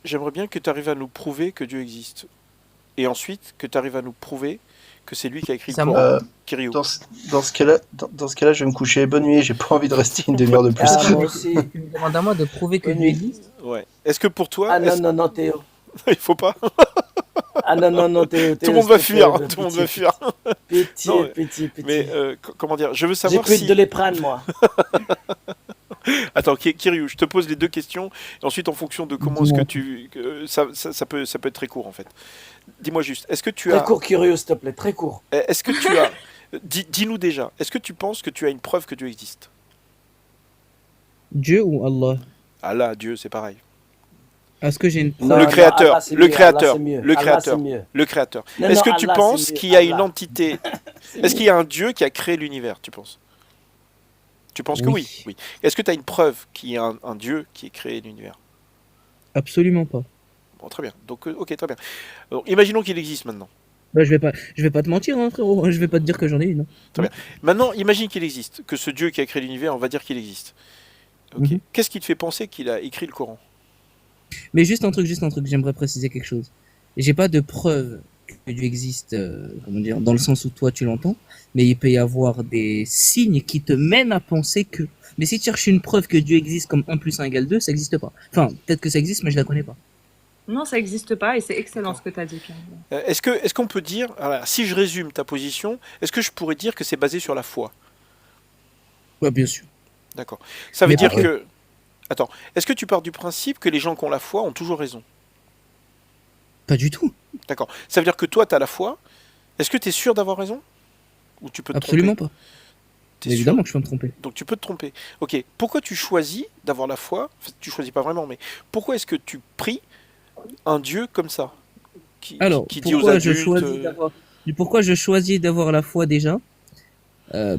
J'aimerais bien que tu arrives à nous prouver que Dieu existe. Et ensuite, que tu arrives à nous prouver que c'est lui qui a écrit le C'est à moi? Coran. Euh, Kiryu. dans dans ce cas-là, dans ce cas-là, je vais me coucher. Bonne nuit. J'ai pas envie de rester une demi-heure de plus. Ah, moi Bonne aussi. Tu me demandes à moi de prouver que Bonne Dieu nuit. existe? Ouais. Est-ce que pour toi, Ah non, non, non, Théo. il faut pas. Ah non, non, non, Théo, Tout le Théo, monde s'il va te plaît. fuir. Tout le monde va Pitié, fuir. pitié, Non, pitié, mais pitié. comment dire? Je veux J'ai savoir pris de si. l'éprane, moi. Attends, Kiryu, je te pose les deux questions. Et ensuite, en fonction de comment est-ce que Dis-moi. tu. Ça peut être très court en fait. Dis-moi juste, est-ce que tu Très as. court, curieux, s'il te plaît, très court. Est-ce que tu as. Dis-nous déjà, est-ce que tu penses que tu as une preuve que Dieu existe? Dieu ou Allah? Allah, Dieu, c'est pareil. Est-ce que j'ai une Non, Le preuve? non, créateur, Allah, c'est le mieux, Allah, créateur, c'est mieux. le Allah, c'est créateur, mieux. le créateur. Non, Est-ce non, que tu Allah, penses c'est mieux. qu'il y a une Allah. entité? C'est Est-ce qu'il mieux. y a un Dieu qui a créé l'univers, tu penses? Tu penses que oui? Oui. Oui. Est-ce que tu as une preuve qu'il y a un Dieu qui a créé l'univers? Absolument pas. Bon, très bien. Donc, ok, très bien. Donc, imaginons qu'il existe maintenant. Bah, je vais pas te mentir, hein, frérot. Je vais pas te dire que j'en ai une, hein. Très bien. Maintenant, imagine qu'il existe, que ce Dieu qui a créé l'univers, on va dire qu'il existe. Ok. Mhm. Qu'est-ce qui te fait penser qu'il a écrit le Coran? Mais juste un truc, j'aimerais préciser quelque chose. J'ai pas de preuve que Dieu existe, comment dire, dans le sens où toi tu l'entends, mais il peut y avoir des signes qui te mènent à penser que. Mais si tu cherches une preuve que Dieu existe comme 1 plus 1 égale 2, ça existe pas. Enfin, peut-être que ça existe, mais je la connais pas. Non, ça n'existe pas et c'est excellent D'accord. ce que tu as dit, Pierre. Est-ce qu'on peut dire, alors, si je résume ta position, est-ce que je pourrais dire que c'est basé sur la foi? Ouais, bien sûr. D'accord. Ça veut Mais dire pas que. que... Attends, est-ce que tu pars du principe que les gens qui ont la foi ont toujours raison? Pas du tout. D'accord. Ça veut dire que toi, tu as la foi. Est-ce que tu es sûr d'avoir raison? Ou tu peux te Absolument tromper? pas. T'es sûr? Évidemment que je peux me tromper. Donc tu peux te tromper. Ok. Pourquoi tu choisis d'avoir la foi? Enfin, tu choisis pas vraiment, mais pourquoi est-ce que tu pries un Dieu comme ça? Alors, Qui dit aux adultes... pourquoi je choisis d'avoir la foi déjà?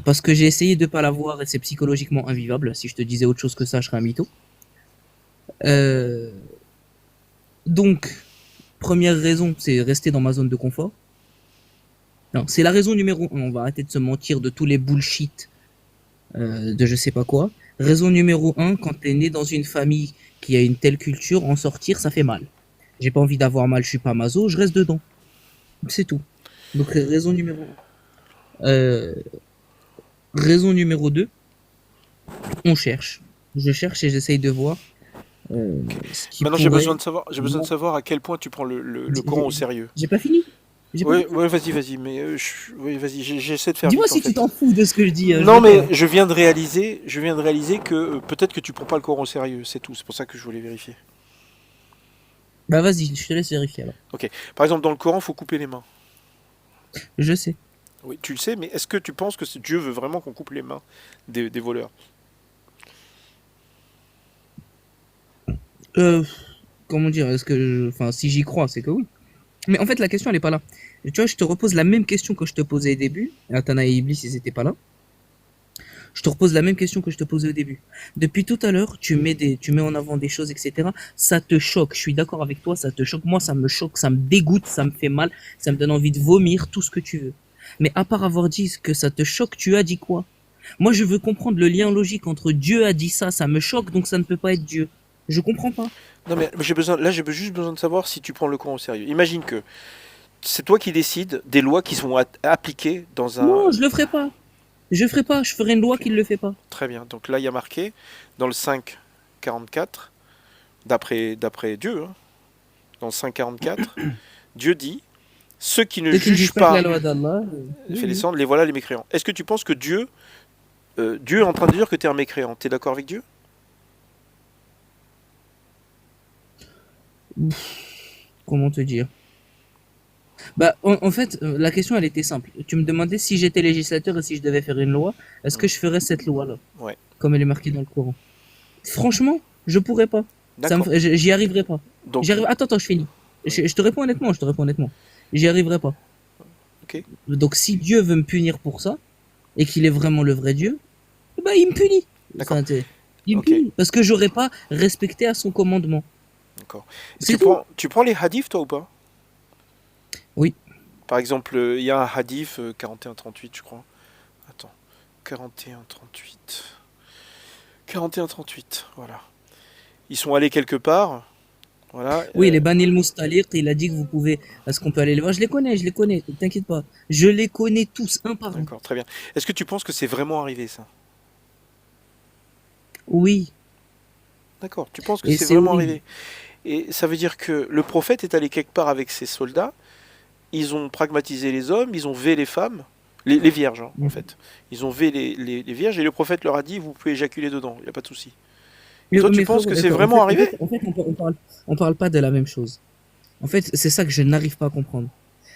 Parce que j'ai essayé de pas l'avoir et c'est psychologiquement invivable. Si je te disais autre chose que ça, je serais un mytho. Euh, donc, première raison, c'est rester dans ma zone de confort. Non, c'est la raison numéro 1. On va arrêter de se mentir de tous les bullshit de je sais pas quoi. Raison numéro 1, quand t'es né dans une famille qui a une telle culture, en sortir, ça fait mal. J'ai pas envie d'avoir mal, je suis pas maso, je reste dedans. C'est tout. Donc, raison numéro 1. Raison numéro 2, on cherche. Je cherche et j'essaye de voir ce qui Maintenant, pourrait... j'ai besoin de savoir à quel point tu prends le Coran au sérieux. J'ai pas fini. J'ai pas Oui, fini. ouais, vas-y, mais oui, vas-y, j'essaie de faire Dis-moi vite en si tu fait. t'en fous de ce que je dis. Je Non, veux mais pas. je viens de réaliser que peut-être que tu prends pas le Coran au sérieux, c'est tout. C'est pour ça que je voulais vérifier. Bah vas-y, je te laisse vérifier alors. Ok. Par exemple, dans le Coran, faut couper les mains. Je sais. Oui, tu le sais, mais est-ce que tu penses que Dieu veut vraiment qu'on coupe les mains des voleurs? Euh, comment dire, enfin, si j'y crois, c'est que oui. Mais en fait, la question, elle est pas là. Tu vois, je te repose la même question que je te posais au début. Atana et Iblis, ils étaient pas là. Je te repose la même question que je te posais au début. Depuis tout à l'heure, tu mets en avant des choses, etc. Ça te choque. Je suis d'accord avec toi, ça te choque. Moi, ça me choque, ça me dégoûte, ça me fait mal, ça me donne envie de vomir, tout ce que tu veux. Mais à part avoir dit que ça te choque, tu as dit quoi? Moi, je veux comprendre le lien logique entre Dieu a dit ça me choque, donc ça ne peut pas être Dieu. Je comprends pas. Non, mais j'ai juste besoin de savoir si tu prends le Coran au sérieux. Imagine que c'est toi qui décides des lois qui sont appliquées dans un... Non, je le ferai pas. Je ferai pas. Je ferai une loi qui ne le fait pas. Très bien. Donc là, il y a marqué dans le 5,44, d'après Dieu, hein, dans le 5,44, Dieu dit, ceux qui ne Dès qu'ils jugent disent pas pas, la loi d'Allah. fait descendre, les voilà les mécréants. Est-ce que tu penses que Dieu est en train de dire que tu es un mécréant? Tu es d'accord avec Dieu? Comment te dire? Bah, en fait, la question, elle était simple. Tu me demandais si j'étais législateur et si je devais faire une loi, est-ce que je ferais cette loi-là, Ouais. comme elle est marquée dans le Coran? Franchement, je pourrais pas. D'accord. J'y arriverai pas. Donc, Attends, je finis. Je te réponds honnêtement. J'y arriverai pas. ok. Donc, si Dieu veut me punir pour ça, et qu'il est vraiment le vrai Dieu, bah, il me punit. D'accord. Enfin, il me Ok. punit. Parce que j'aurais pas respecté à son commandement. D'accord. C'est tout. Tu prends les hadiths, toi, ou pas? Oui. Par exemple, il y a un hadith 41-38, je crois. Attends. 41-38. 41-38, voilà. Ils sont allés quelque part, Voilà. Oui, les Banil Mustaliq, il a dit que vous pouvez. Est-ce qu'on peut aller les voir? Je les connais, t'inquiète pas. Je les connais tous, un par un. D'accord, très bien. Est-ce que tu penses que c'est vraiment arrivé ça? Oui, D'accord, tu penses que et c'est c'est vraiment horrible. arrivé. Et ça veut dire que le prophète est allé quelque part avec ses soldats, ils ont pragmatisé les hommes, ils ontvé les femmes, les vierges hein, en Mhm. fait. Ils ont vé les vierges et le prophète leur a dit vous pouvez éjaculer dedans, il n'y a pas de souci. Et toi tu Mais penses frérot, que c'est d'accord. vraiment arrivé? On parle pas de la même chose. En fait, c'est ça que je n'arrive pas à comprendre.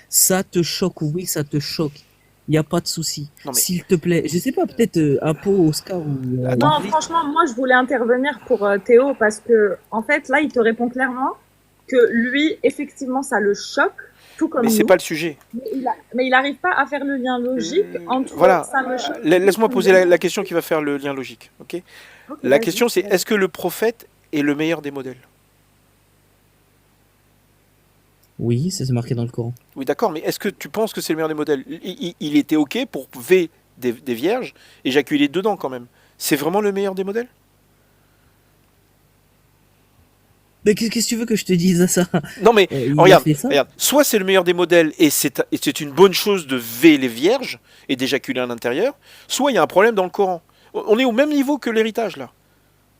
Ça te choque, oui, ça te choque. Il n'y a pas de souci. Non mais S'il te plaît, je sais pas, peut-être Apo, Oscar ou attends, Non, Idriss. franchement, moi, je voulais intervenir pour Théo parce que, en fait, là, il te répond clairement que lui, effectivement, ça le choque, tout mais comme c'est nous. pas le sujet. Mais il n'arrive pas à faire le lien logique entre Voilà, ça me choque. laisse-moi poser la question qui va faire le lien logique, ok? Ok, La vas-y, question c'est vas-y. est-ce que le prophète est le meilleur des modèles? Oui, ça c'est marqué dans le Coran. Oui, d'accord, mais est-ce que tu penses que c'est le meilleur des modèles? Il était OK pour V des vierges, éjaculer dedans quand même. C'est vraiment le meilleur des modèles? Mais qu'est-ce que tu veux que je te dise à ça? Non, mais Il a regarde, fait ça? regarde. Soit c'est le meilleur des modèles et c'est une bonne chose de V les vierges et d'éjaculer à l'intérieur, soit il y a un problème dans le Coran. On est au même niveau que l'héritage là.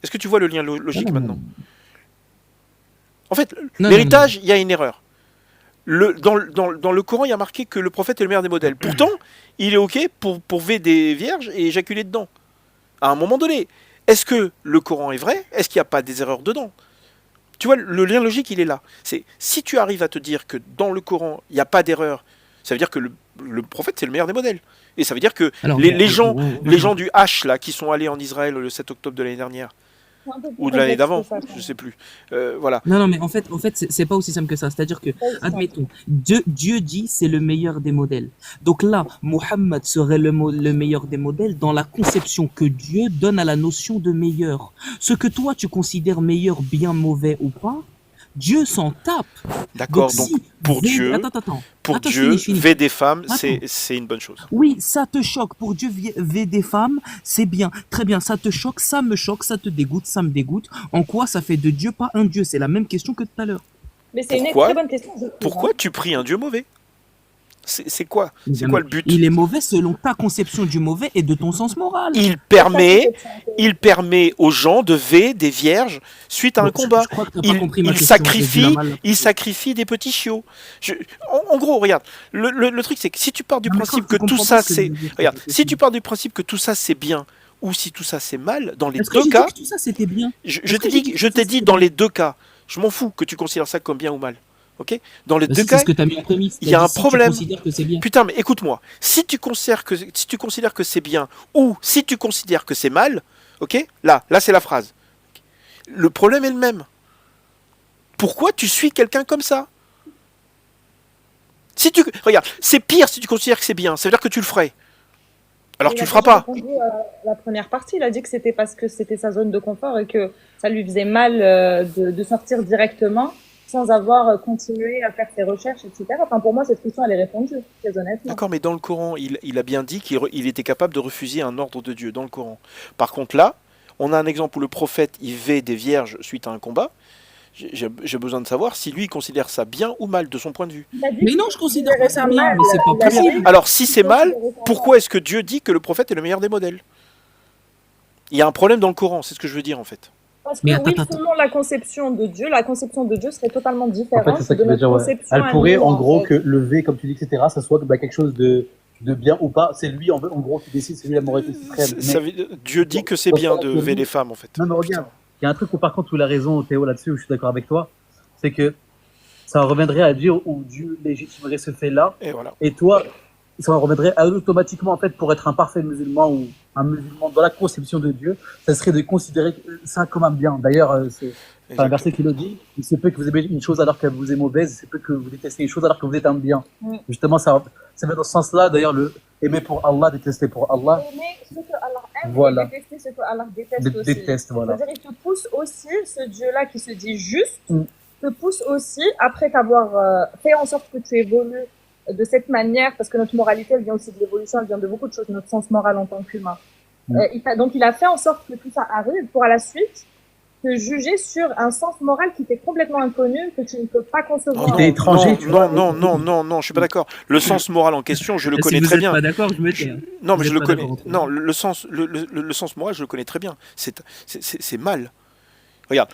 Est-ce que tu vois le lien Non, logique non, maintenant? En fait, non, non, l'héritage, il y a une erreur. Dans le Coran, il y a marqué que le prophète est le meilleur des modèles. Pourtant, il est OK pour V des vierges et éjaculer dedans. À un moment donné, est-ce que le Coran est vrai? Est-ce qu'il n'y a pas des erreurs dedans? Tu vois, le lien logique, il est là. C'est si tu arrives à te dire que dans le Coran, il n'y a pas d'erreur, ça veut dire que le prophète, c'est le meilleur des modèles. Et ça veut dire que Alors, les gens, les attends. gens du H, là, qui sont allés en Israël le 7 octobre de l'année dernière, C'est un peu plus ou de l'année complexe que d'avant, ça. je sais plus. Voilà. Non, mais en fait, c'est pas aussi simple que ça. C'est-à-dire que, Pas aussi simple. admettons, Dieu dit c'est le meilleur des modèles. Donc là, Mohammed serait le meilleur des modèles dans la conception que Dieu donne à la notion de meilleur. Ce que toi tu considères meilleur, bien, mauvais ou pas, Dieu s'en tape. Donc D'accord, donc si pour Dieu, Attends, je finis, je finis. V des femmes, Attends. c'est une bonne chose. Oui, ça te choque. Pour Dieu, V des femmes, c'est bien. Très bien, ça te choque, ça me choque, ça te dégoûte, ça me dégoûte. En quoi ça fait de Dieu pas un Dieu? C'est la même question que tout à l'heure. Mais c'est une Pourquoi très bonne question. je trouve, Pourquoi hein. tu pries un Dieu mauvais? C'est quoi? C'est Non, quoi mais le but? il est mauvais selon ta conception du mauvais et de ton sens moral. Il C'est ça qui permet, fait que c'est un peu- il permet aux gens de V des vierges suite à un Bon, combat. je crois que t'as pas compris ma Il question. j'ai dû la mal- sacrifie des petits chiots. En gros, regarde, le truc c'est que si tu pars du Non, mais principe je que tout comprends ça pas ce que c'est, je veux dire, regarde, c'est si tout. tu pars du principe que tout ça c'est bien ou si tout ça c'est mal, dans les Est-ce que deux j'ai dit cas, que tout ça c'était bien? je Est-ce que j'ai dit que je tout t'ai ça, dit c'était dans bien? les deux cas, je m'en fous que tu considères ça comme bien ou mal, ok? Dans les Bah, deux si, c'est cas, ce que t'as mis en prémisse. il y a T'as un dit si problème. tu considères que c'est bien. Putain, mais écoute-moi, si tu considères que c'est bien ou si tu considères que c'est mal, ok? Là c'est la phrase. Le problème est le même. Pourquoi tu suis quelqu'un comme ça? Regarde, c'est pire si tu considères que c'est bien, ça veut dire que tu le ferais. Alors Il tu a le feras déjà pas. répondu à la première partie. Il a dit que c'était parce que c'était sa zone de confort et que ça lui faisait mal de sortir directement sans avoir continué à faire ses recherches, etc. Enfin, pour moi, cette question, elle est répondue, très honnêtement. D'accord, mais dans le Coran, il a bien dit qu'il était capable de refuser un ordre de Dieu, dans le Coran. Par contre là, on a un exemple où le prophète, il vait des vierges suite à un combat. J'ai besoin de savoir si lui, il considère ça bien ou mal, de son point de vue. Il a dit Mais qu'il non, je considère pas ça considérait bien, mal. mais c'est pas Il a possible. dit Alors si c'est qu'il mal, considérait ça mal. pourquoi est-ce que Dieu dit que le prophète est le meilleur des modèles? Il y a un problème dans le Coran, c'est ce que je veux dire en fait. Parce que Mais oui, attends. selon la conception de Dieu serait totalement En différente fait, c'est ça de qui veut notre dire, ouais. conception Elle à pourrait, nous, en en gros, fait. que le V, comme tu dis, etc., ça soit bah, quelque chose de bien ou pas. C'est lui, en gros, qui décide, c'est lui la moralité suprême. Dieu dit que c'est bien de ver les femmes en fait. Non, mais regarde, il y a un truc où, par contre, où il a raison, Théo, là-dessus, où je suis d'accord avec toi, c'est que ça reviendrait à dire où Dieu légitimerait ce fait-là, Et voilà. et toi, ça reviendrait automatiquement, en fait, pour être un parfait musulman ou un musulman dans la conception de Dieu, ça serait de considérer ça comme un bien. D'ailleurs, c'est un verset qui le dit, il se peut que vous aimez une chose alors qu'elle vous est mauvaise, il se peut que vous détestez une chose alors que vous êtes un bien. Mm. Justement, ça va dans ce sens-là, d'ailleurs, le aimer pour Allah, détester pour Allah, Aimer ce que Allah aime Voilà. et détester ce que Allah déteste aussi. déteste, voilà. C'est-à-dire, il te pousse aussi, ce Dieu-là qui se dit juste, Mm. te pousse aussi, après t'avoir fait en sorte que tu évolues de cette manière, parce que notre moralité, elle vient aussi de l'évolution, elle vient de beaucoup de choses, notre sens moral en tant qu'humain. Mm. Donc, il a fait en sorte que tout ça arrive pour à la suite te juger sur un sens moral qui t'est complètement inconnu, que tu ne peux pas concevoir. T'es étranger, tu vois. Non, je suis pas d'accord. Le sens moral en question, je le Si connais vous très êtes bien. pas d'accord, je me tais. hein. Non, mais Vous je êtes le pas connais. d'accord. Non, le sens moral, je le connais très bien. C'est mal. Regarde,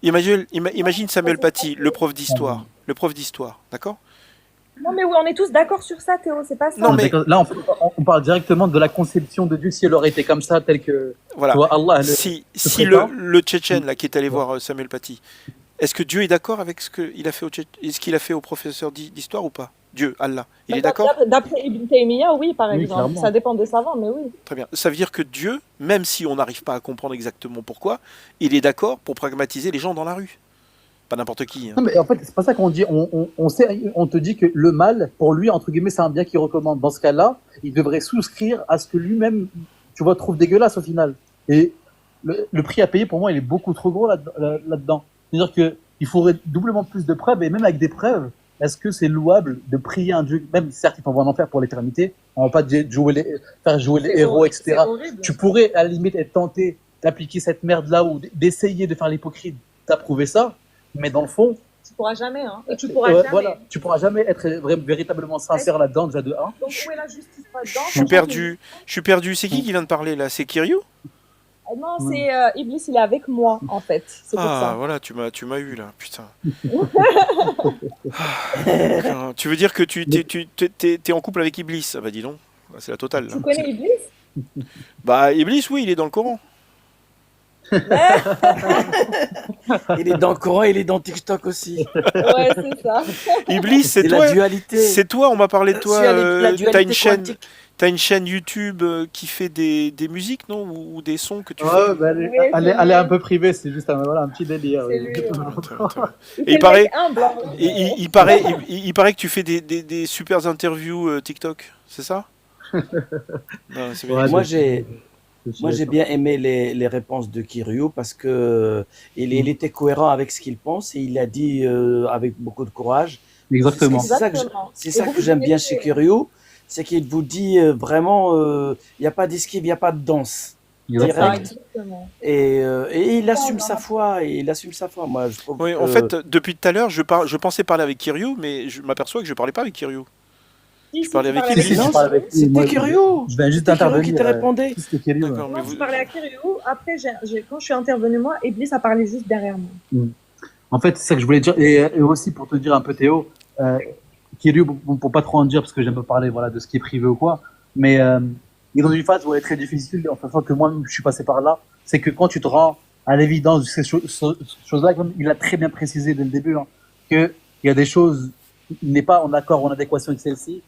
imagine Samuel Paty, le prof d'histoire. Le prof d'histoire, d'accord? Non, mais oui, on est tous d'accord sur ça, Théo, c'est pas ça. Non, mais- D'accord. Là, on parle directement de la conception de Dieu si elle aurait été comme ça, telle que Voilà. tu vois, Allah. Si prétend. le Tchétchène là qui est allé voir Samuel Paty, est-ce que Dieu est d'accord avec ce qu'il a fait au professeur d'histoire ou pas? Dieu, Allah, il est d'accord? D'après Ibn Taymiyyah, oui, par Oui, exemple. clairement. Ça dépend des savants, mais oui. Très bien. Ça veut dire que Dieu, même si on n'arrive pas à comprendre exactement pourquoi, il est d'accord pour pragmatiser les gens dans la rue. Pas n'importe qui. Hein. Non, mais en fait, c'est pas ça qu'on dit. On te dit que le mal, pour lui, entre guillemets, c'est un bien qu'il recommande. Dans ce cas-là, il devrait souscrire à ce que lui-même, tu vois, trouve dégueulasse au final. Et le prix à payer, pour moi, il est beaucoup trop gros là-dedans. C'est-à-dire qu'il faudrait doublement plus de preuves, et même avec des preuves, est-ce que c'est louable de prier un Dieu, même certes, il t'envoie en enfer pour l'éternité, on va pas faire jouer les héros, etc. C'est horrible. Tu pourrais, à la limite, être tenté d'appliquer cette merde-là ou d'essayer de faire l'hypocrite, t'approuver ça, mais dans le fond, Tu pourras jamais, hein. Et tu pourras jamais. voilà, tu pourras jamais être véritablement sincère là-dedans, déjà de 1. Donc, où est la justice là-dedans? Je suis perdu. C'est qui vient de parler là? C'est Kiryu? Non, c'est Iblis, il est avec moi, en fait. C'est pour Ah, ça. voilà, tu m'as eu là, putain. Ah, tu veux dire que t'es en couple avec Iblis? Ah bah dis donc, ah, c'est la totale. Là. Tu connais Iblis? Bah Iblis, oui, il est dans le Coran. Il est dans le Coran, il est dans TikTok aussi. Ouais, c'est ça. Iblis, c'est C'est toi. la dualité. C'est toi, on m'a parlé de toi. La dualité T'as une chaîne YouTube qui fait des musiques, non? Ou des sons que tu fais? Ouais, bah, Oui, elle est un peu privée, c'est juste un petit délire. C'est lui, Très bien, très bien. Il Et fait le paraît- mec humble, hein. Il paraît que tu fais des super interviews TikTok, c'est ça? Non, c'est bien. Ouais, Moi, je- j'ai bien aimé les réponses de Kiryu parce que il était cohérent avec ce qu'il pense et il a dit avec beaucoup de courage. Exactement. C'est ça que Exactement. C'est Et ça beaucoup que j'aime de bien vérité. chez Kiryu, c'est qu'il vous dit vraiment, il n'y a pas d'esquive, il n'y a pas de danse. Exactement. Direct. Exactement. Et il assume sa foi, et il assume sa foi. Moi, je trouve Oui, en que- fait, depuis tout à l'heure, je pensais parler avec Kiryu, mais je m'aperçois que je parlais pas avec Kiryu. Si, parlais tu avec parlais Iblis. Non, Je parle avec lui, moi, c'était Kiryu. Je viens juste C'était Kiryu d'intervenir. qui te répondait. C'était Kiryu, ouais. D'accord, mais Moi, vous... je parlais à Kiryu. Après, quand je suis intervenue, moi, Iblis a parlé juste derrière moi. En fait, c'est ça que je voulais dire. Et aussi, pour te dire un peu, Théo, Kiryu, pour pas trop en dire, parce que j'aime pas parler voilà, de ce qui est privé ou quoi, mais il est dans une phase où elle est très difficile, en sachant que moi-même, je suis passé par là. C'est que quand tu te rends à l'évidence de ces choses-là, comme il a très bien précisé dès le début, hein, qu'il y a des choses, il n'est pas en accord ou en adéquation avec celles-ci,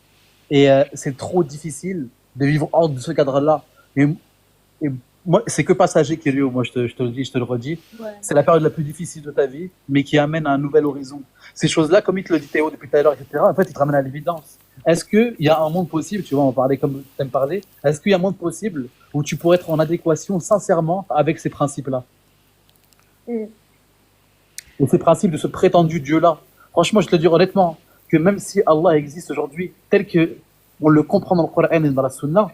et c'est trop difficile de vivre hors de ce cadre-là. Et moi, c'est que passager, Kiryu, moi je te le dis, je te le redis. Ouais. C'est la période la plus difficile de ta vie, mais qui amène à un nouvel horizon. Ces choses-là, comme il te le dit Théo depuis tout à l'heure, etc., en fait, il te ramène à l'évidence. Est-ce qu'il y a un monde possible, tu vois, on va parler comme tu aimes parler, est-ce qu'il y a un monde possible où tu pourrais être en adéquation sincèrement avec ces principes-là? Mm. Et ces principes de ce prétendu Dieu-là. Franchement, je te le dis honnêtement, que même si Allah existe aujourd'hui, tel que on le comprend dans le Coran et dans la Sunna,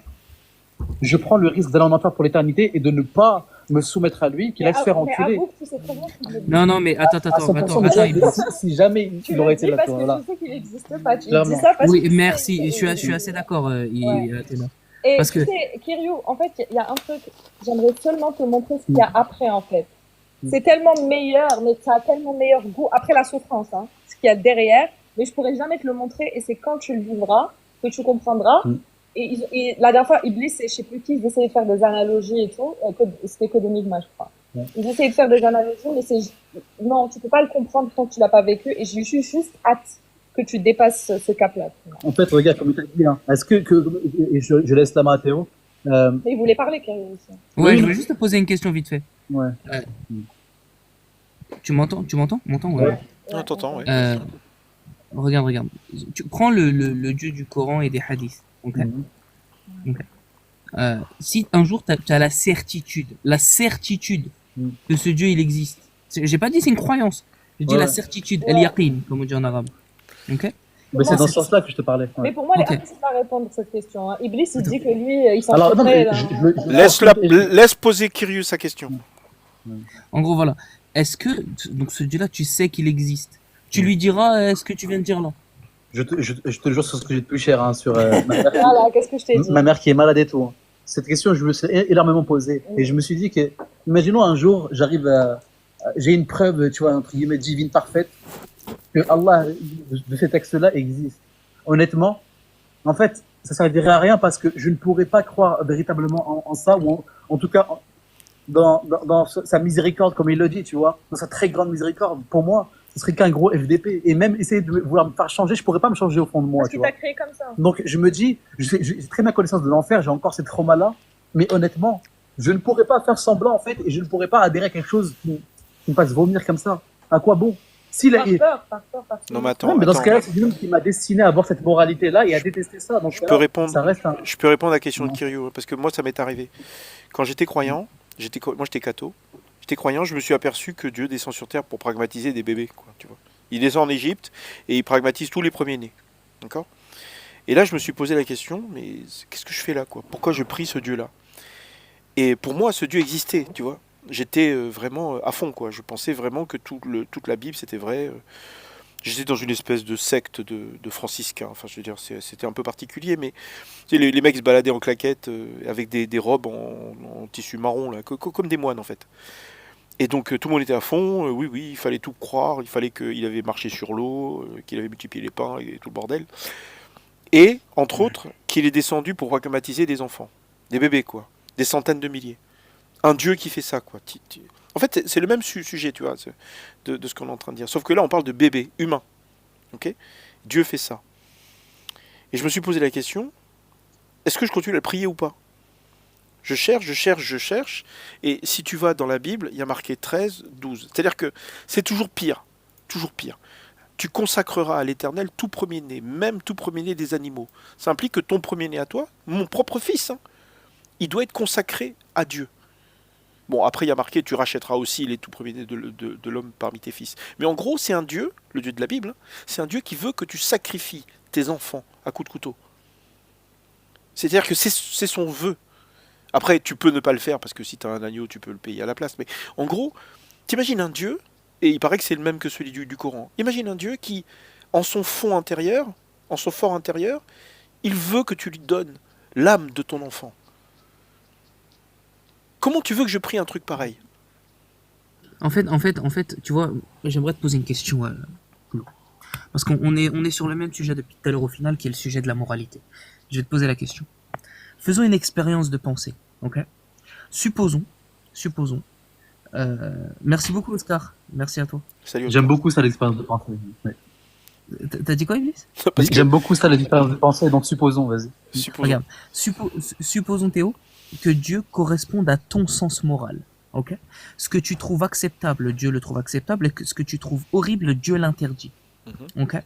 je prends le risque d'aller en enfer pour l'éternité et de ne pas me soumettre à lui, qu'il aille se faire Mais enculer. avoue que tu sais très bien qu'il existe. Non, mais attends, À 100%, Iblis. si jamais Tu il le aurait dis été là, parce tu vois, que voilà. tu sais qu'il n'existe pas. Tu Clairement. dis ça parce Oui, que tu merci, sais je suis assez d'accord, Athéna. Et Parce tu que- sais, Kiryu, en fait, il y a un truc, j'aimerais seulement te montrer ce qu'il y a après, en fait. C'est tellement meilleur, mais ça a tellement meilleur goût, après la souffrance, hein, ce qu'il y a derrière, mais je pourrais jamais te le montrer, et c'est quand tu le vivras que tu comprendras. Mm. Et la dernière fois, Iblis et je sais plus qui, ils essayaient de faire des analogies et tout, c'était que des Enigma, je crois. Ouais. Ils essayaient de faire des analogies, mais non, tu peux pas le comprendre tant que tu l'as pas vécu, et j'ai juste hâte que tu dépasses ce cap-là. En fait, regarde, comme tu as dit, hein, est-ce que et je laisse la main à Théo, Mais il voulait parler, Kiryu, aussi. Ouais, Oui. je voulais juste te poser une question vite fait. ouais. Tu m'entends? M'entends? Ouais. Non, t'entends, ouais. Regarde. Tu prends le Dieu du Coran et des hadiths. Ok. Mhm. Si un jour tu as la certitude que ce Dieu il existe. J'ai pas dit c'est une croyance. Je dis Ouais. la certitude, Ouais. al-yaqin, comme on dit en arabe. Ok. Mais c'est Non, dans c'est- ce sens-là que je te parlais. ouais. Mais pour moi, elle Ok. est impossible à répondre à cette question. Hein. Iblis, il dit que lui, il s'en Alors, non, foutrait, mais là. je- Laisse poser Kiryu sa question. En gros, voilà. Est-ce que, donc ce Dieu-là, tu sais qu'il existe? Tu lui diras ce que tu viens de dire là. Je te le jure sur ce que j'ai de plus cher, hein, sur ma mère, Voilà, qu'est-ce que je t'ai dit? ma mère qui est malade et tout. Hein. Cette question, je me suis énormément posée. Et je me suis dit que, imaginons un jour, j'ai une preuve, tu vois, entre guillemets, divine parfaite, que Allah, de ces textes-là, existe. Honnêtement, en fait, ça servirait à rien parce que je ne pourrais pas croire véritablement en ça, ou en tout cas, dans sa miséricorde, comme il le dit, tu vois, dans sa très grande miséricorde. Pour moi, ce serait qu'un gros FDP. Et même essayer de vouloir me faire changer, je pourrais pas me changer au fond de moi, Parce tu qu'il vois. t'a créé comme ça. Donc, je me dis, j'ai très bien connaissance de l'enfer, j'ai encore ces traumas-là, mais honnêtement, je ne pourrais pas faire semblant, en fait, et je ne pourrais pas adhérer à quelque chose qui me fasse vomir comme ça. À quoi bon? Par peur, par Non, mais Non, attends, mais dans ce attends. cas-là, c'est lui qui m'a destiné à avoir cette moralité-là et à détester ça. Donc, Je peux répondre. ça reste un. Je peux répondre à la question de Kyrio, parce que moi, ça m'est arrivé. Quand j'étais croyant, moi j'étais catho, j'étais croyant, je me suis aperçu que Dieu descend sur terre pour pragmatiser des bébés, quoi, tu vois. Il descend en Égypte et il pragmatise tous les premiers-nés, d'accord? Et là, je me suis posé la question, mais qu'est-ce que je fais là, quoi? Pourquoi je prie ce Dieu-là? Et pour moi, ce Dieu existait, tu vois. J'étais vraiment à fond, quoi. Je pensais vraiment que toute la Bible, c'était vrai. J'étais dans une espèce de secte de franciscains. Enfin, je veux dire, c'était un peu particulier, mais tu sais, les mecs se baladaient en claquettes avec des robes en tissu marron, là, comme des moines, en fait. Et donc, tout le monde était à fond. Oui, oui, il fallait tout croire. Il fallait qu'il avait marché sur l'eau, qu'il avait multiplié les pains et tout le bordel. Et, entre autres, qu'il est descendu pour pragmatiser des enfants. Des bébés, quoi. Des centaines de milliers. Un Dieu qui fait ça, quoi. En fait, c'est le même sujet, tu vois, de ce qu'on est en train de dire. Sauf que là, on parle de bébés, humains. Ok? Dieu fait ça. Et je me suis posé la question, est-ce que je continue à le prier ou pas? Je cherche. Et si tu vas dans la Bible, il y a marqué 13, 12. C'est-à-dire que c'est toujours pire. Toujours pire. Tu consacreras à l'Éternel tout premier-né, même tout premier-né des animaux. Ça implique que ton premier-né à toi, mon propre fils, hein, il doit être consacré à Dieu. Bon, après, il y a marqué, tu rachèteras aussi les tout premiers-nés de l'homme parmi tes fils. Mais en gros, c'est un Dieu, le Dieu de la Bible, hein, c'est un Dieu qui veut que tu sacrifies tes enfants à coups de couteau. C'est-à-dire que c'est son vœu. Après, tu peux ne pas le faire, parce que si tu as un agneau, tu peux le payer à la place. Mais en gros, t'imagines un Dieu, et il paraît que c'est le même que celui du Coran. Imagine un Dieu qui, en son fond intérieur, en son fort intérieur, il veut que tu lui donnes l'âme de ton enfant. Comment tu veux que je prie un truc pareil? En fait, tu vois, j'aimerais te poser une question, Flo. Parce qu'on est sur le même sujet depuis tout à l'heure au final, qui est le sujet de la moralité. Je vais te poser la question. Faisons une expérience de pensée, ok? Supposons. Merci beaucoup, Oscar. Merci à toi. Salut. J'aime beaucoup ça, l'expérience de pensée. Ouais. T'as dit quoi, Iblis? Parce que, J'aime beaucoup ça, l'expérience de pensée, donc supposons, vas-y. supposons. Regarde, supposons Théo que Dieu corresponde à ton sens moral. Ok? Ce que tu trouves acceptable, Dieu le trouve acceptable, et ce que tu trouves horrible, Dieu l'interdit. Ok?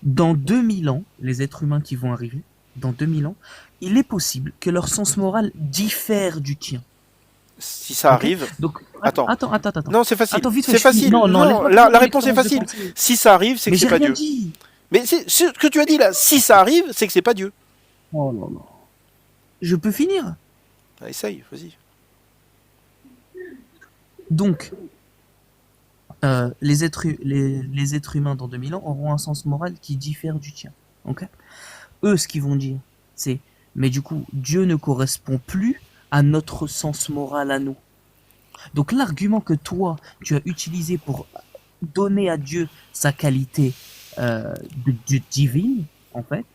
Dans 2000 ans, les êtres humains qui vont arriver, dans 2000 ans, il est possible que leur sens moral diffère du tien. Si ça arrive... Donc, Attends. attends. Non, c'est facile. Attends, vite fait, C'est je finis. facile. Non, Non, laisse-moi la réponse est l'expérience facile. de pensée. Si ça arrive, c'est que Mais c'est j'ai pas rien Dieu. dit. Mais c'est ce que tu as dit là. Si ça arrive, c'est que c'est pas Dieu. Oh là là. Je peux finir. Ah, essaye, vas-y. Donc, les êtres humains dans 2000 ans auront un sens moral qui diffère du tien. Ok? Eux, ce qu'ils vont dire, c'est, mais du coup, Dieu ne correspond plus à notre sens moral à nous. Donc l'argument que toi, tu as utilisé pour donner à Dieu sa qualité de divine, en fait,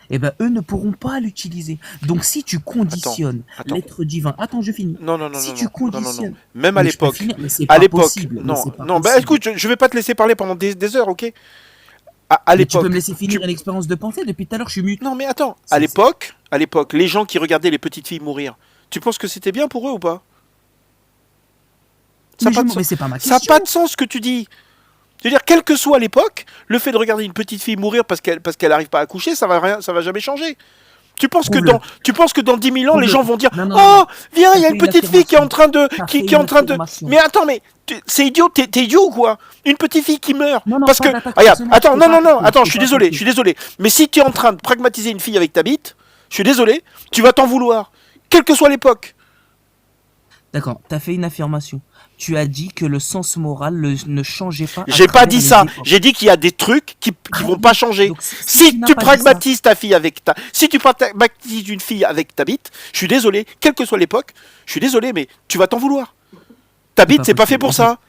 eh ben eux ne pourront pas l'utiliser. Donc si tu conditionnes Attends. l'être divin, attends, je finis. Non. Si non, tu non, conditionnes, Même à mais je peux l'époque. finir, mais c'est À pas l'époque. possible, mais c'est pas Non. Bah possible. écoute, je vais pas te laisser parler pendant des heures, ok? À Mais tu l'époque. peux me laisser finir une expérience de pensée. Depuis tout à l'heure, je suis mute. Non, mais attends. C'est- À l'époque, les gens qui regardaient les petites filles mourir, tu penses que c'était bien pour eux ou pas? Ça Mais, a pas de mais sens. c'est pas ma Ça n'a question. pas de sens ce que tu dis. Je veux dire, quelle que soit l'époque, le fait de regarder une petite fille mourir parce qu'elle n'arrive pas à accoucher, ça va jamais changer. Tu penses que dans 10 000 ans, Prouve-le. les gens vont dire Non, oh, viens, il y a T'as une fait petite une fille qui est en train de. T'as Qui fait est en une train de. affirmation. Mais attends, mais c'est idiot, t'es idiot ou quoi? Une petite fille qui meurt. Non, Parce pas que. d'attaque Regarde, personnelle, attends, je peux pas non, attaquer, attends, je je peux suis pas désolé, je suis désolé. Mais si tu es en train de pragmatiser une fille avec ta bite, je suis désolé, tu vas t'en vouloir. Quelle que soit l'époque. D'accord, t'as fait une affirmation. Tu as dit que le sens moral ne changeait pas. J'ai pas dit ça. J'ai dit qu'il y a des trucs qui vont pas changer. Donc, Si n'as tu pas dit pragmatises si tu pragmatises une fille avec ta bite, je suis désolé, quelle que soit l'époque, je suis désolé, mais tu vas t'en vouloir. Ta bite, c'est pas fait pour ça.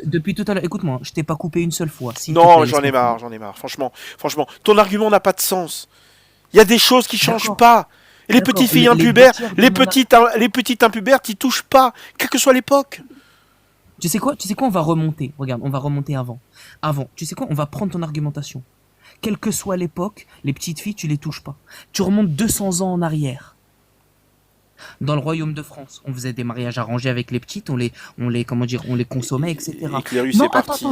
Depuis tout à l'heure, écoute-moi, je t'ai pas coupé une seule fois. Non, j'en ai marre. Franchement, ton argument n'a pas de sens. Il y a des choses qui changent pas. Et les petites filles impubères, les petites impubères, t'y touchent pas, quelle que soit l'époque. Tu sais quoi, on va remonter. Regarde, on va remonter avant. Tu sais quoi, on va prendre ton argumentation. Quelle que soit l'époque, les petites filles, tu les touches pas. Tu remontes 200 ans en arrière. Dans le royaume de France, on faisait des mariages arrangés avec les petites, on les consommait, etc. Éclairus est parti.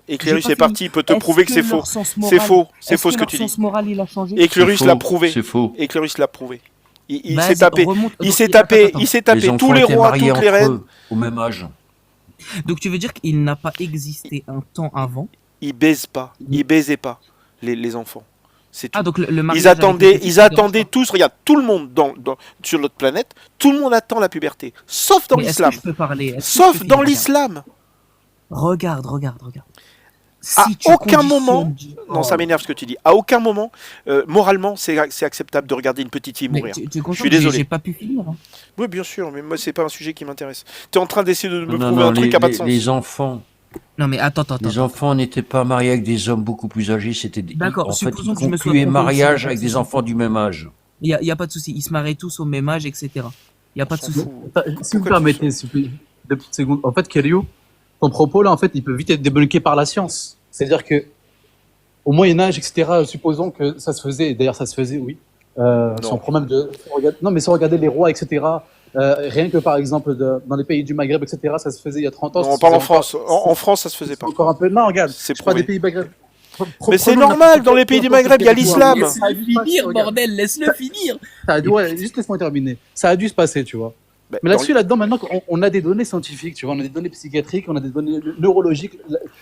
Éclairus est parti, il peut te prouver que c'est faux. C'est faux ce que tu dis. Moral, il a changé. Éclairus l'a prouvé. C'est faux. Éclairus l'a prouvé. Il Vas-y, s'est tapé. remonte. Il s'est tapé tous les rois, toutes les reines. Au même âge. Donc tu veux dire qu'il n'a pas existé un temps avant. Ils baisaient pas, les enfants. C'est tout. Ah, donc le mariage Ils avec les attendaient petites, tous. Regarde, tout le monde sur notre planète, tout le monde attend la puberté, sauf dans mais est-ce que l'islam. je peux parler? Est-ce que je Sauf peux dans finir? l'islam. Regarde. À Si tu aucun conditionnes moment, du- non, ça m'énerve ce que tu dis. À aucun moment, moralement, c'est acceptable de regarder une petite fille Mais mourir. tu es conscient Je suis que désolé. j'ai pas pu finir. Hein. Oui, bien sûr, mais moi, c'est pas un sujet qui m'intéresse. Tu es en train d'essayer de me Non, prouver un truc qui a pas de sens. les enfants. Non mais attends. Les enfants n'étaient pas mariés avec des hommes beaucoup plus âgés, D'accord, en fait, supposons ils que je me sois concluaient trompé mariage aussi, avec des enfants du même âge. Il y a pas de souci, ils se mariaient tous au même âge, etc. Il y a pas de On s'en souci. fout. Si vous permettez, s'il vous plaît, 2 petites secondes. En fait, Kerio, ton propos là, en fait, il peut vite être débunké par la science. C'est-à-dire que au Moyen Âge, etc., supposons que ça se faisait, et d'ailleurs ça se faisait, oui, sans problème sans regarder les rois, etc. Rien que par exemple dans les pays du Maghreb, etc., ça se faisait il y a 30 ans. Non, on parle en France. En France, ça se faisait pas. Encore un peu. Non, regarde, C'est je crois prouvé. des pays Maghreb. Mais c'est normal, dans les pays du Maghreb, il y a l'islam. Laisse-le finir, bordel, laisse-le finir. Juste laisse-moi terminer. Ça a dû se passer, tu vois. Bah, Mais là-dessus, là-dedans, maintenant, on a des données scientifiques, tu vois, on a des données psychiatriques, on a des données neurologiques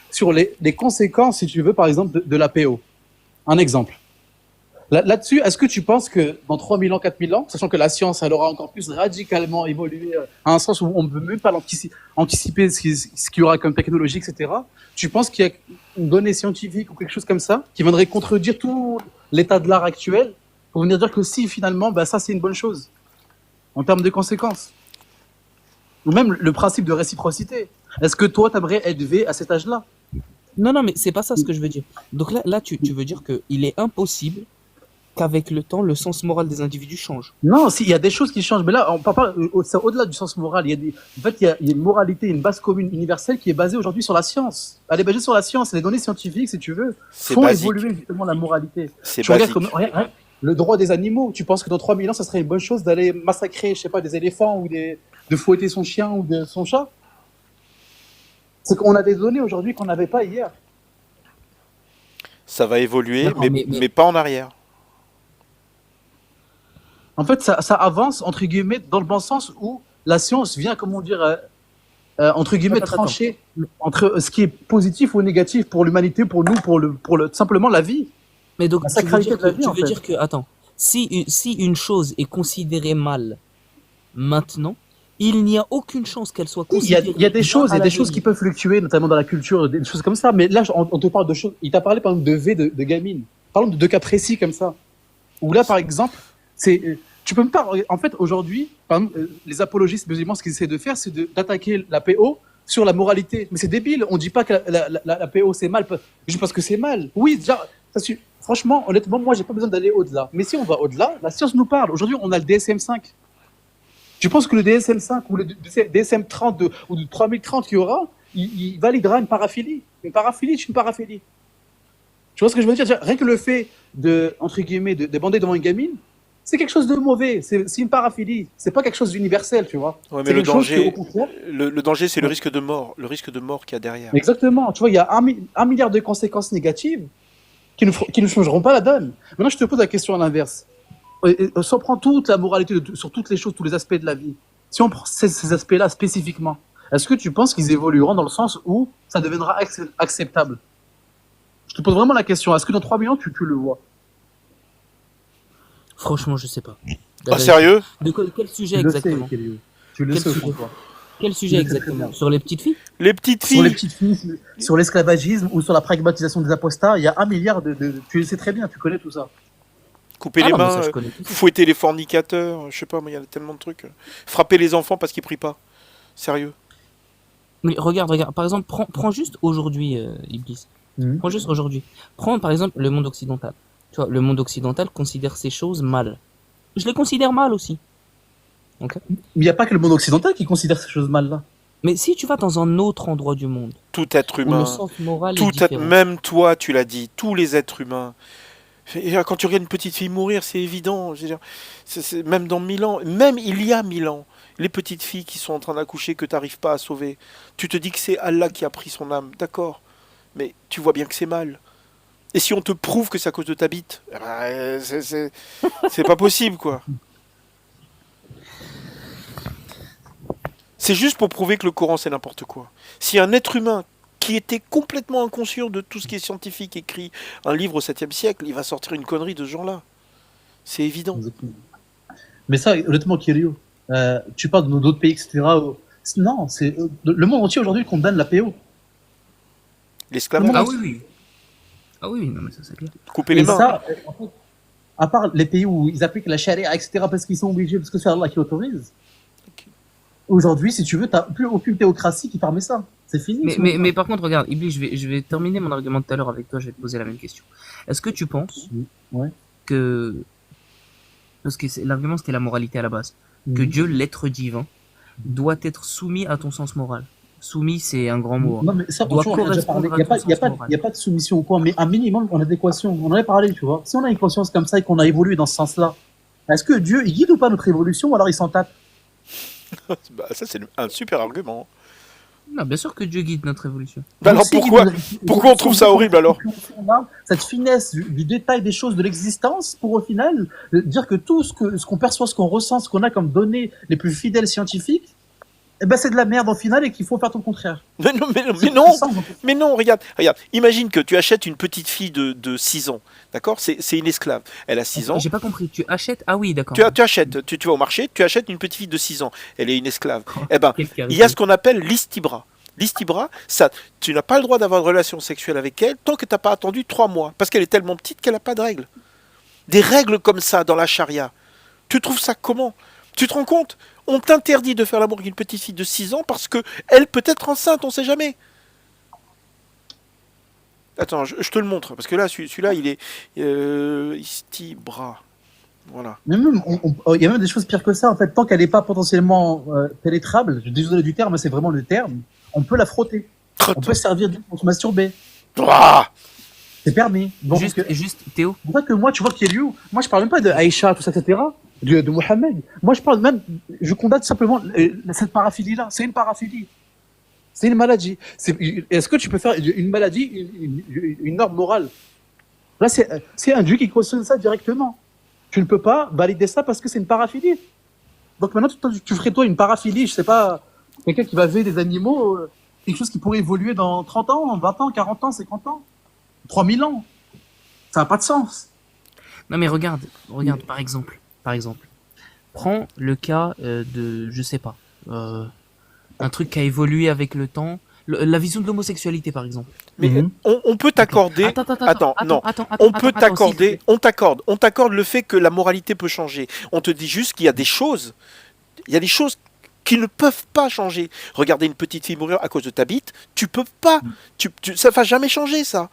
sur les conséquences, si tu veux, par exemple, de l'APO. Un exemple. Là-dessus, est-ce que tu penses que dans 3000 ans, 4000 ans, sachant que la science, elle aura encore plus radicalement évolué, à un sens où on ne peut même pas anticiper ce qu'il y aura comme technologie, etc., tu penses qu'il y a une donnée scientifique ou quelque chose comme ça qui viendrait contredire tout l'état de l'art actuel pour venir dire que si, finalement, bah, ça, c'est une bonne chose en termes de conséquences? Ou même le principe de réciprocité. Est-ce que toi, tu aimerais être élevé à cet âge-là? Non, mais c'est pas ça ce que je veux dire. Donc là tu veux dire qu'il est impossible qu'avec le temps, le sens moral des individus change. Non, il y a des choses qui changent, mais là, on parle pas, c'est au-delà du sens moral. En fait, il y a une moralité, une base commune universelle qui est basée aujourd'hui sur la science. Elle est basée sur la science, les données scientifiques, si tu veux, C'est font basique. évoluer justement la moralité. C'est Tu regardes basique. rien, le droit des animaux. Tu penses que dans 3000 ans, ça serait une bonne chose d'aller massacrer, je sais pas, des éléphants ou de fouetter son chien ou son chat? C'est qu'on a des données aujourd'hui qu'on n'avait pas hier. Ça va évoluer, D'accord, mais pas en arrière. En fait, ça avance, entre guillemets, dans le bon sens où la science vient, comment dire, entre guillemets, Attends. trancher entre ce qui est positif ou négatif pour l'humanité, pour nous, simplement la vie. Mais donc La tu veux sacralité dire de la que, vie, en fait. attends, si une chose est considérée mal maintenant, il n'y a aucune chance qu'elle soit Il y considérée a des choses, à il y a des choses l'avenir. qui peuvent fluctuer, notamment dans la culture, des choses comme ça. Mais là, on te parle de choses. Il t'a parlé, par exemple, de gamine. Parlons de 2 cas précis comme ça. Où là, par exemple, tu peux me parler. En fait, aujourd'hui, par exemple, les apologistes musulmans, ce qu'ils essaient de faire, c'est d'attaquer la PO sur la moralité. Mais c'est débile. On dit pas que la PO c'est mal, juste parce que c'est mal. Oui, déjà, franchement, honnêtement, moi, j'ai pas besoin d'aller au-delà. Mais si on va au-delà, la science nous parle. Aujourd'hui, on a le DSM-5. Tu penses que le DSM-5 ou le DSM-30 ou le 3030 qu'il y aura, il validera une paraphilie? Une paraphilie, c'est une paraphilie. Tu vois ce que je veux dire? Rien que le fait entre guillemets, de bander devant une gamine, c'est quelque chose de mauvais. C'est une paraphilie. C'est pas quelque chose d'universel, tu vois. Ouais, mais C'est le quelque chose que, danger, au contraire- le danger, c'est le risque de mort qu'il y a derrière. Exactement. Tu vois, il y a 1 milliard de conséquences négatives qui ne changeront pas la donne. Maintenant, je te pose la question à l'inverse. Si on prend toute la moralité sur toutes les choses, tous les aspects de la vie, si on prend ces aspects-là spécifiquement, est-ce que tu penses qu'ils évolueront dans le sens où ça deviendra acceptable? Je te pose vraiment la question. Est-ce que dans 3 millions, tu le vois? Franchement, je sais pas. Ah, sérieux? De quel sujet Tu le sais, exactement? Kelly. Tu le Quel sais, sujet? François. Quel sujet exactement? Sur les petites filles? Les petites Sur les filles, petites filles, sur l'esclavagisme ou sur la pragmatisation des apostats, il y a un milliard tu le sais très bien, tu connais tout ça. couper Ah les non, mais mains, ça, je connais tout ça. fouetter les fornicateurs, je sais pas, mais il y a tellement de trucs. Frapper les enfants parce qu'ils prient pas. Sérieux. Mais regarde. Par exemple, prends juste aujourd'hui, Iblis. Prends juste aujourd'hui. Prends par exemple le monde occidental. Tu vois, le monde occidental considère ces choses mal. Je les considère mal aussi. Ok. Mais il n'y a pas que le monde occidental qui considère ces choses mal là. Mais si tu vas dans un autre endroit du monde, Tout être où le humain, sens moral est tout être, différent. même toi, tu l'as dit, tous les êtres humains. Et quand tu regardes une petite fille mourir, c'est évident. Je veux dire, même dans 1000 ans, même il y a 1000 ans, les petites filles qui sont en train d'accoucher que tu n'arrives pas à sauver, tu te dis que c'est Allah qui a pris son âme, d'accord, mais tu vois bien que c'est mal. Et si on te prouve que c'est à cause de ta bite, eh ben, c'est pas possible, quoi. C'est juste pour prouver que le Coran c'est n'importe quoi. Si un être humain qui était complètement inconscient de tout ce qui est scientifique écrit un livre au 7e siècle, il va sortir une connerie de ce genre-là. C'est évident. Exactement. Mais ça, honnêtement, Kirio, tu parles de d'autres pays, etc. Non, c'est le monde entier aujourd'hui condamne la PO. L'esclavage, Ah oui, oui. Ah oui, non, mais ça c'est clair. couper les Et mains. ça, en fait, à part les pays où ils appliquent la charia, etc., parce qu'ils sont obligés, parce que c'est Allah qui autorise. Ok. Aujourd'hui, si tu veux, t'as plus aucune théocratie qui permet ça. C'est fini. Mais par contre, regarde, Iblis, je vais terminer mon argument de tout à l'heure avec toi, je vais te poser la même question. Est-ce que tu penses Ouais. que... Parce que l'argument c'était la moralité à la base. Que Dieu, l'être divin, doit être soumis à ton sens moral. Soumis, c'est un grand mot. Hein. Non, mais ça, Doit franchement, on a déjà parlé. correspondre Il n'y a, à pas- ton y a sens pas- moral. y a pas de soumission ou quoi, mais un minimum en adéquation. On en avait parlé, tu vois. Si on a une conscience comme ça et qu'on a évolué dans ce sens-là, est-ce que Dieu, il guide ou pas notre évolution ou alors il s'en tape? Bah, ça c'est un super argument. Non, bien sûr que Dieu guide notre évolution. Bah alors Donc, s'il pourquoi, guide notre pourquoi on trouve ça horrible alors? on a cette finesse du détail des choses de l'existence pour au final dire que tout ce qu'on perçoit, ce qu'on ressent, ce qu'on a comme données les plus fidèles scientifiques, eh ben c'est de la merde au final et qu'il faut faire tout le contraire. Mais non, mais non, C'est mais non, ça, en fait. mais non, regarde. Imagine que tu achètes une petite fille de 6 ans, d'accord? C'est une esclave. Elle a 6 ans. J'ai pas compris, tu achètes... Ah oui, d'accord. Tu achètes, tu vas au marché, tu achètes une petite fille de 6 ans. Elle est une esclave. Eh ben, Quel il y a ce qu'on appelle l'istibra. L'istibra, ça, tu n'as pas le droit d'avoir de relation sexuelle avec elle tant que tu n'as pas attendu 3 mois. Parce qu'elle est tellement petite qu'elle n'a pas de règles. Des règles comme ça dans la charia. Tu trouves ça comment? Tu te rends compte? On t'interdit de faire l'amour avec une petite fille de 6 ans parce que elle peut être enceinte, on sait jamais. Attends, je te le montre, parce que là, celui-là, il est istibra. Voilà. Mais même, il y a même des choses pires que ça, en fait. Tant qu'elle n'est pas potentiellement pénétrable, je suis désolé du terme, mais c'est vraiment le terme, on peut la frotter. On peut servir pour se masturber. Ah, C'est permis. Donc, Juste, Théo, c'est vrai que moi, tu vois, Kéliou, moi, je parle même pas de Aïcha, tout ça, etc., de Mohamed. Moi, je parle même, je condamne simplement cette paraphilie-là. C'est une paraphilie. C'est une maladie. Est-ce que tu peux faire une maladie, une norme morale? Là, c'est un Dieu qui cautionne ça directement. Tu ne peux pas valider ça parce que c'est une paraphilie. Donc maintenant, tu ferais toi une paraphilie, je sais pas, quelqu'un qui va veiller des animaux, quelque chose qui pourrait évoluer dans 30 ans, 20 ans, 40 ans, 50 ans, 3000 ans. Ça n'a pas de sens. non mais regarde, par exemple, prends le cas de, je sais pas, un truc qui a évolué avec le temps, la vision de l'homosexualité par exemple. mais on peut t'accorder. Attends, on peut t'accorder. On t'accorde le fait que la moralité peut changer. On te dit juste qu'il y a des choses. Il y a des choses qui ne peuvent pas changer. Regarder une petite fille mourir à cause de ta bite, tu peux pas. Ça va jamais changer ça.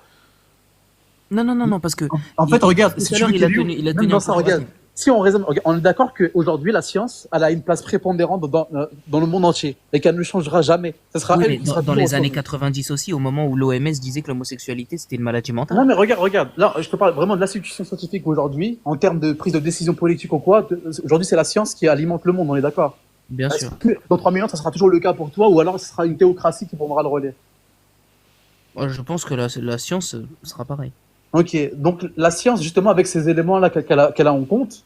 Non, parce que... En fait, regarde, tout si à tu l'heure, veux il a Kéliou, tenu même dans un ça, cours regarde. Si on raisonne, on est d'accord qu'aujourd'hui, la science, elle a une place prépondérante dans le monde entier et qu'elle ne changera jamais. Ce sera Oui, elle mais qui sera dans toujours les années au sommet. 90 aussi, au moment où l'OMS disait que l'homosexualité c'était une maladie mentale. Non, mais regarde. Là, je te parle vraiment de l'institution scientifique aujourd'hui, en termes de prise de décision politique ou quoi. Aujourd'hui, c'est la science qui alimente le monde, on est d'accord. Bien Est-ce sûr. que dans 3000 ans, ça sera toujours le cas pour toi ou alors ce sera une théocratie qui prendra le relais? Moi, je pense que la science sera pareil. Ok, donc la science, justement, avec ces éléments-là qu'elle a en compte,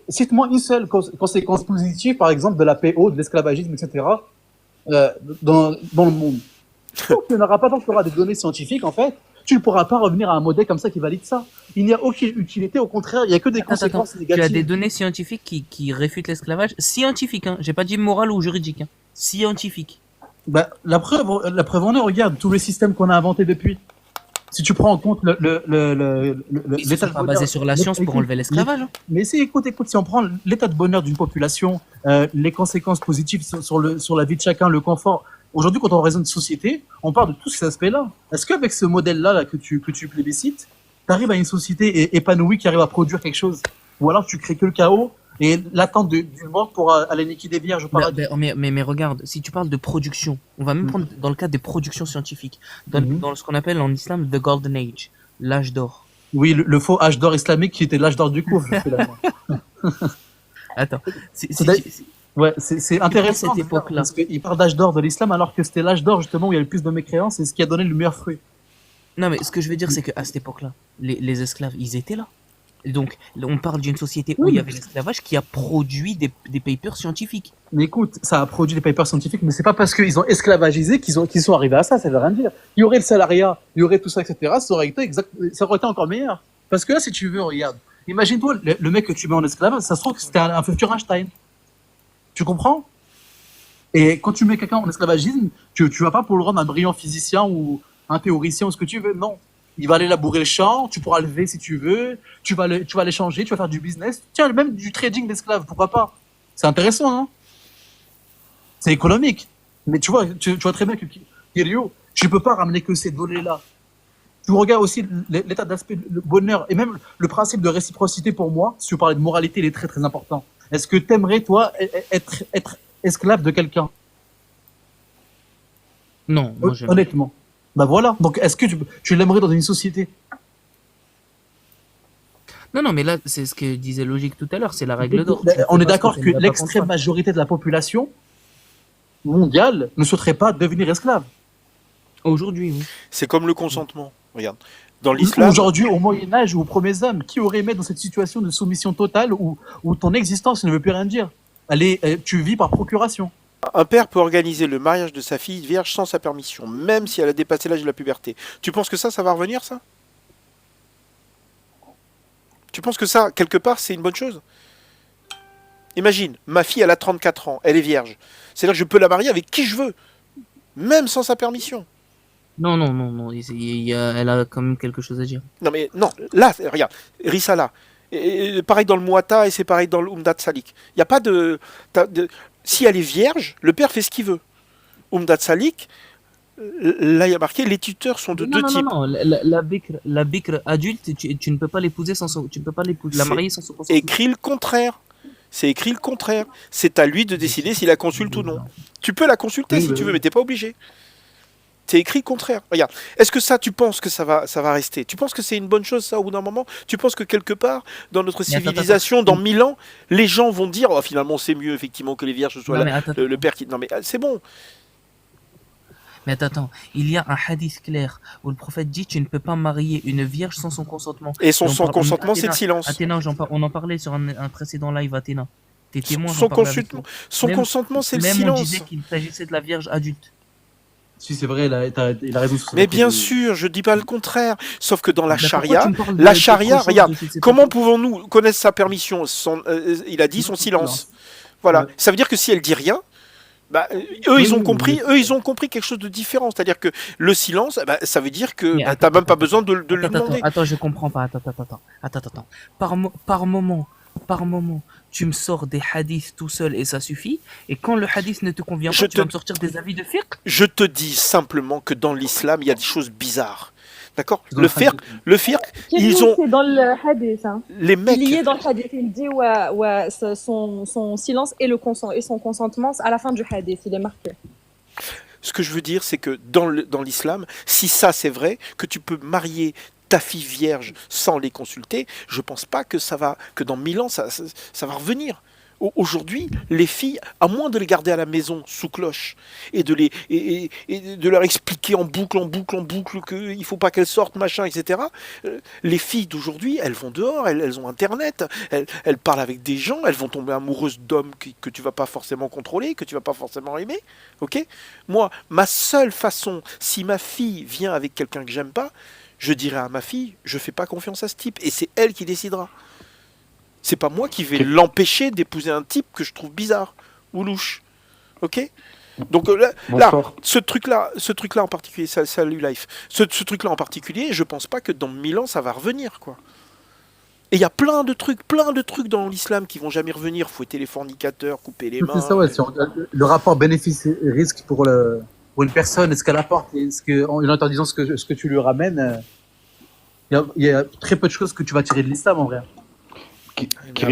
cite-moi une seule conséquence positive, par exemple, de la PO, de l'esclavagisme, etc., dans le monde. Tant qu'il n'y en aura pas, tant qu'il y aura des données scientifiques, en fait, tu ne pourras pas revenir à un modèle comme ça qui valide ça. Il n'y a aucune utilité, au contraire, il n'y a que des conséquences Tu négatives. as des données scientifiques qui réfutent l'esclavage. Scientifique, hein. J'ai pas dit moral ou juridique. Hein. scientifique. Bah, la preuve en est, regarde tous les systèmes qu'on a inventés depuis. Si tu prends en compte Ils ne sont pas basés sur la science pour enlever l'esclavage. Hein. Mais si, écoute, si on prend l'état de bonheur d'une population, les conséquences positives sur la vie de chacun, le confort. Aujourd'hui, quand on raisonne de société, on parle de tous ces aspects-là. Est-ce qu'avec ce modèle-là là, que tu plébiscites, tu arrives à une société épanouie qui arrive à produire quelque chose? Ou alors tu crées que le chaos et l'attente d'une mort pour aller niquer des vierges au paradis? Mais regarde, si tu parles de production, on va même prendre dans le cadre des productions scientifiques, dans ce qu'on appelle en islam the golden age, l'âge d'or. Oui, le faux âge d'or islamique qui était l'âge d'or du couvre, finalement. Attends, Ouais, c'est intéressant cette époque-là. parce qu'il parle d'âge d'or de l'islam alors que c'était l'âge d'or justement où il y a le plus de mécréances et ce qui a donné le meilleur fruit. Non, mais ce que je veux dire, c'est qu'à cette époque-là, les esclaves, ils étaient là. Et donc, on parle d'une société où il y avait l'esclavage qui a produit des papers scientifiques. Mais écoute, ça a produit des papers scientifiques, mais c'est pas parce qu'ils ont esclavagisé qu'ils sont arrivés à ça, ça veut rien dire. Il y aurait le salariat, il y aurait tout ça, etc. Ça aurait été encore meilleur. Parce que là, si tu veux, regarde, imagine-toi le mec que tu mets en esclave, ça se trouve que c'était un futur Einstein. Tu comprends? Et quand tu mets quelqu'un en esclavagisme, tu vas pas pour le rendre un brillant physicien ou un théoricien ou ce que tu veux, non. Il va aller labourer le champ, tu pourras lever si tu veux, tu vas l'échanger, tu vas faire du business. Tiens, même du trading d'esclaves, pourquoi pas? C'est intéressant, hein? C'est économique. Mais tu vois très bien que Kirio, tu peux pas ramener que ces données-là. Tu regardes aussi l'état d'aspect, le bonheur et même le principe de réciprocité pour moi. Si tu parlais de moralité, il est très très important. Est-ce que t'aimerais, toi, être esclave de quelqu'un? Non, moi j'aime. Honnêtement. Bah voilà. Donc, est-ce que tu l'aimerais dans une société? Non, mais là, c'est ce que disait Logique tout à l'heure, c'est la règle d'or. On est d'accord que l'extrême majorité de la population mondiale ne souhaiterait pas devenir esclave. Aujourd'hui, oui. C'est comme le consentement. Regarde. Dans l'islam. Aujourd'hui, au Moyen-Âge ou aux premiers hommes, qui aurait aimé dans cette situation de soumission totale où ton existence ne veut plus rien dire? Allez, tu vis par procuration. Un père peut organiser le mariage de sa fille vierge sans sa permission, même si elle a dépassé l'âge de la puberté. Tu penses que ça va revenir, ça? Tu penses que ça, quelque part, c'est une bonne chose? Imagine, ma fille, elle a 34 ans, elle est vierge. C'est-à-dire que je peux la marier avec qui je veux, même sans sa permission. Non, elle a quand même quelque chose à dire. Non, mais non, là, regarde, Risala. Et pareil dans le Muwatta et c'est pareil dans le Umdat Salik. Il n'y a pas si elle est vierge, le père fait ce qu'il veut. Umdat Salik, là il y a marqué les tuteurs sont de deux types. Non, la bikr adulte, tu ne peux pas l'épouser tu ne peux pas la marier sans son consentement. Écrit le contraire. C'est écrit le contraire. C'est à lui de décider s'il la consulte ou non. Tu peux la consulter si tu veux, mais t'es pas obligé. C'est écrit le contraire. Regarde, est-ce que ça, tu penses que ça va rester? Tu penses que c'est une bonne chose, ça, au bout d'un moment? Tu penses que quelque part, dans notre civilisation, dans 1000 ans, les gens vont dire, oh, finalement, c'est mieux, effectivement, que les vierges soient le père qui... Non, mais c'est bon. Mais attends, il y a un hadith clair où le prophète dit, tu ne peux pas marier une vierge sans son consentement. Et son consentement, c'est le silence. Athéna, on en parlait sur un précédent live, Athéna. T'es témoin, son consentement, c'est le silence. Même on disait qu'il s'agissait de la vierge adulte. Si c'est vrai, il a raison. Mais bien sûr, je dis pas le contraire. Sauf que dans la charia, regarde, comment pouvons-nous connaître sa permission? Il a dit son silence. Voilà. Ça veut dire que si elle dit rien, bah, eux ils ont compris quelque chose de différent. C'est-à-dire que le silence, bah, ça veut dire que t'as même pas besoin de le demander. Attends, je comprends pas. Attends. Par moment, tu me sors des hadiths tout seul et ça suffit. Et quand le hadith ne te convient pas, tu vas me sortir des avis de fiqh. Je te dis simplement que dans l'islam, il y a des choses bizarres. D'accord? Le fiqh, ils ont... C'est dans le hadith. Hein. Les mecs... Il y est dans le hadith. Il dit son silence et son consentement à la fin du hadith. Il est marqué. Ce que je veux dire, c'est que dans l'islam, si ça c'est vrai, que tu peux marier ta fille vierge sans les consulter, je pense pas que dans 1000 ans, ça va revenir. Aujourd'hui, les filles, à moins de les garder à la maison sous cloche et de leur expliquer en boucle qu'il ne faut pas qu'elles sortent, machin, etc. Les filles d'aujourd'hui, elles vont dehors, elles ont Internet, elles parlent avec des gens, elles vont tomber amoureuses d'hommes que tu vas pas forcément contrôler, que tu vas pas forcément aimer. Ok ? Moi, ma seule façon, si ma fille vient avec quelqu'un que j'aime pas, je dirais à ma fille, je fais pas confiance à ce type, et c'est elle qui décidera. C'est pas moi qui vais l'empêcher d'épouser un type que je trouve bizarre ou louche. Ok ? Donc là, Bonsoir. ce truc-là en particulier, salut Life, ce truc-là en particulier, je pense pas que dans 1000 ans ça va revenir, quoi. Et il y a plein de trucs dans l'islam qui vont jamais revenir. Fouetter les fornicateurs, couper les mains. C'est ça, ouais. Si on regarde le rapport bénéfice-risque pour une personne, est-ce qu'elle apporte, en lui disant ce que tu lui ramènes, il y a très peu de choses que tu vas tirer de l'islam en vrai. Kirill,